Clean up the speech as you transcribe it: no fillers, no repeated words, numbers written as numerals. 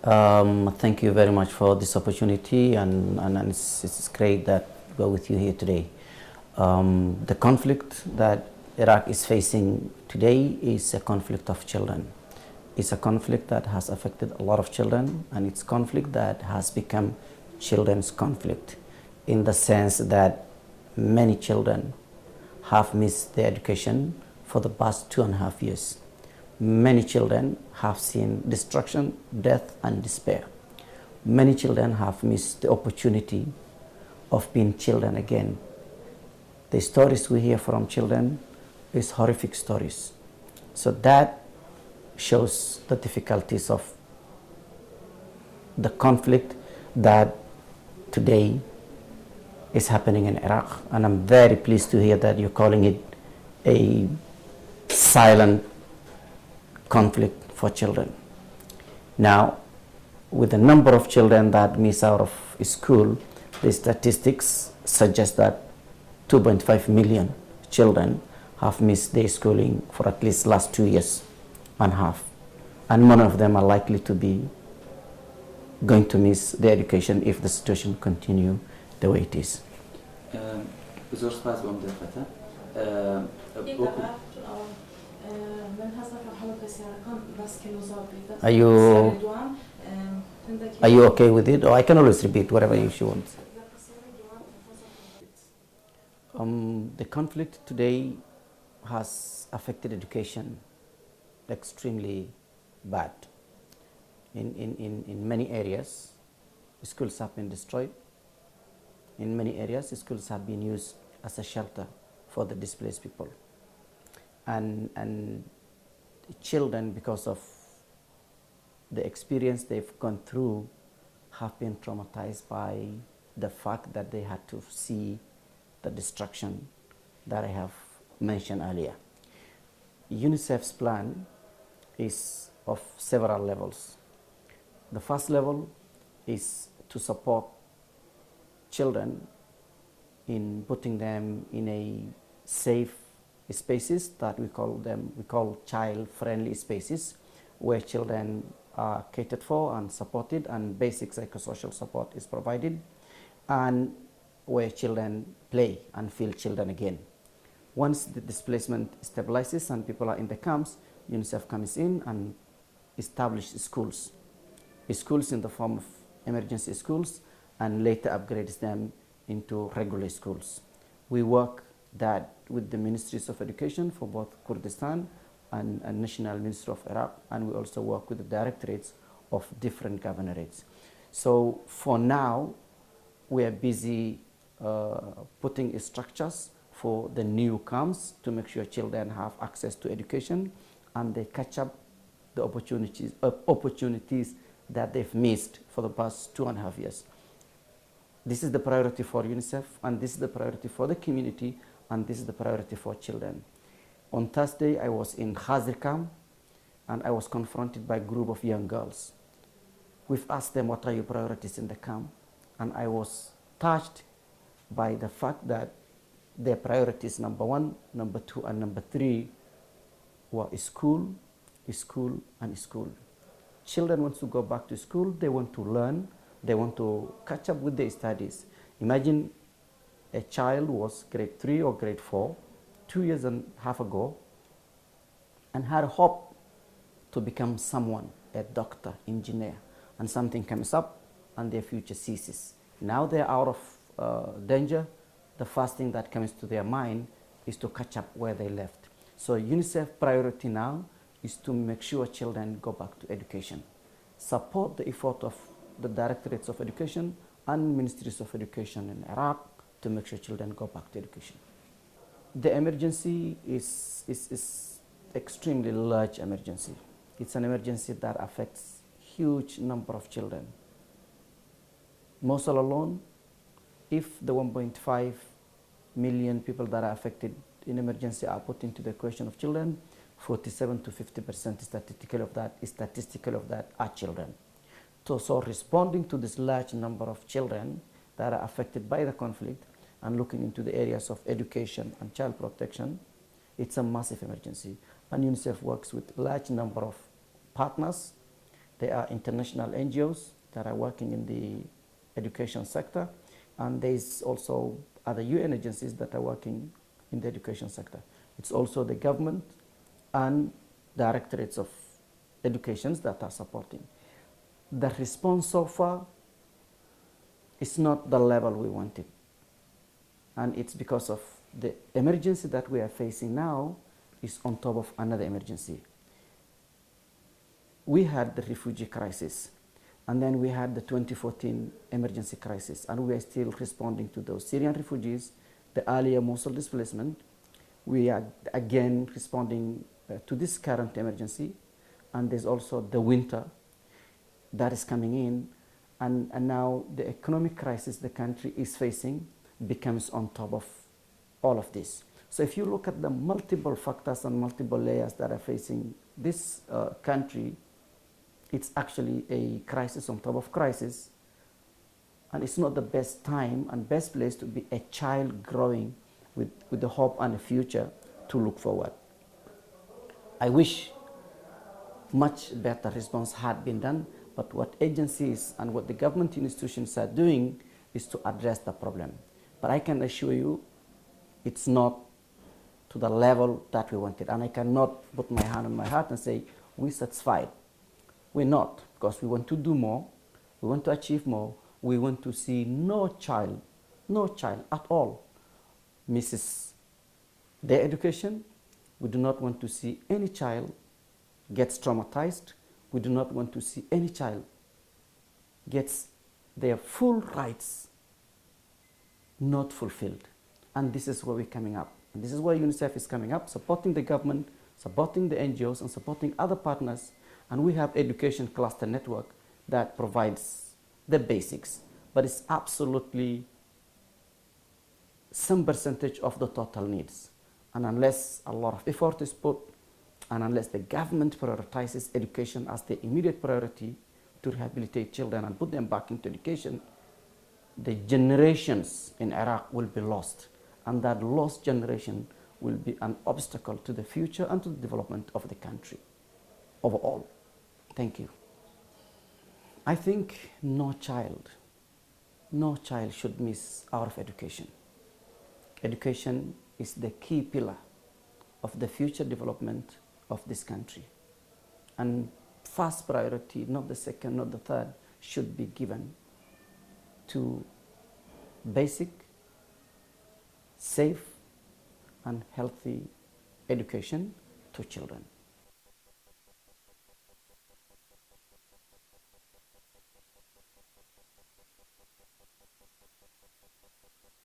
Thank you very much for this opportunity, and it's great that we're with you here today. The conflict that Iraq is facing today is a conflict of children. It's a conflict that has affected a lot of children, and it's conflict that has become children's conflict in the sense that many children have missed their education for the past 2.5 years. Many children have seen destruction, death, and despair. Many children have missed the opportunity of being children again. The stories we hear from children is horrific stories. So that shows the difficulties of the conflict that today is happening in Iraq. And I'm very pleased to hear that you're calling it a silent conflict for children. Now, with the number of children that miss out of school, the statistics suggest that 2.5 million children have missed their schooling for at least last 2.5 years. And many of them are likely to be going to miss their education if the situation continue the way it is. Are you okay with it? Or I can always repeat whatever you want. The conflict today has affected education extremely bad. In many areas, schools have been destroyed. In many areas, schools have been used as a shelter for the displaced people. And children, because of the experience they've gone through, have been traumatized by the fact that they had to see the destruction that I have mentioned earlier. UNICEF's plan is of several levels. The first level is to support children in putting them in a safe spaces that we call child-friendly spaces, where children are catered for and supported, and basic psychosocial support is provided, and where children play and feel children again. Once the displacement stabilizes and people are in the camps, UNICEF comes in and establishes schools in the form of emergency schools, and later upgrades them into regular schools. We work that with the Ministries of Education for both Kurdistan and National Ministry of Iraq, and we also work with the directorates of different governorates. So for now, we are busy putting structures for the new camps to make sure children have access to education and they catch up the opportunities that they've missed for the past 2.5 years. This is the priority for UNICEF, and this is the priority for the community, and this is the priority for children. On Thursday, I was in Khazir camp, and I was confronted by a group of young girls. We've asked them, what are your priorities in the camp? And I was touched by the fact that their priorities, number 1, number 2, and number 3 were school, school, and school. Children want to go back to school, they want to learn, they want to catch up with their studies. Imagine a child was grade 3 or grade 4 2.5 years ago and had a hope to become someone, a doctor, engineer, and something comes up and their future ceases. Now they're out of danger. The first thing that comes to their mind is to catch up where they left. So UNICEF priority now is to make sure children go back to education. Support the effort of the directorates of education and ministries of education in Iraq to make sure children go back to education. The emergency is extremely large emergency. It's an emergency that affects huge number of children. Mosul alone, if the 1.5 million people that are affected in emergency are put into the equation of children, 47 to 50% statistical of that are children. So responding to this large number of children that are affected by the conflict and looking into the areas of education and child protection, it's a massive emergency. And UNICEF works with a large number of partners There are international NGOs that are working in the education sector, and there is also other UN agencies that are working in the education sector. It's also the government and directorates of educations that are supporting. The response so far is not the level we wanted, and it's because of the emergency that we are facing now is on top of another emergency. We had the refugee crisis, and then we had the 2014 emergency crisis, and we are still responding to those Syrian refugees, the earlier Mosul displacement. We are again responding to this current emergency, and there's also the winter that is coming in, and now the economic crisis the country is facing becomes on top of all of this. So if you look at the multiple factors and multiple layers that are facing this country, it's actually a crisis on top of crisis, and it's not the best time and best place to be a child growing with the hope and a future to look forward. I wish much better response had been done, but what agencies and what the government institutions are doing is to address the problem. But I can assure you it's not to the level that we wanted, and I cannot put my hand on my heart and say we're satisfied. We're not, because we want to do more, we want to achieve more, we want to see no child at all misses their education. We do not want to see any child gets traumatized. We do not want to see any child gets their full rights not fulfilled. And this is where we're coming up. And this is where UNICEF is coming up, supporting the government, supporting the NGOs, and supporting other partners. And we have education cluster network that provides the basics, but it's absolutely some percentage of the total needs. And unless a lot of effort is put, and unless the government prioritizes education as the immediate priority to rehabilitate children and put them back into education, the generations in Iraq will be lost. And that lost generation will be an obstacle to the future and to the development of the country overall. Thank you. I think no child should miss out of education. Education is the key pillar of the future development of this country. And first priority, not the second, not the third, should be given to basic, safe, and healthy education to children.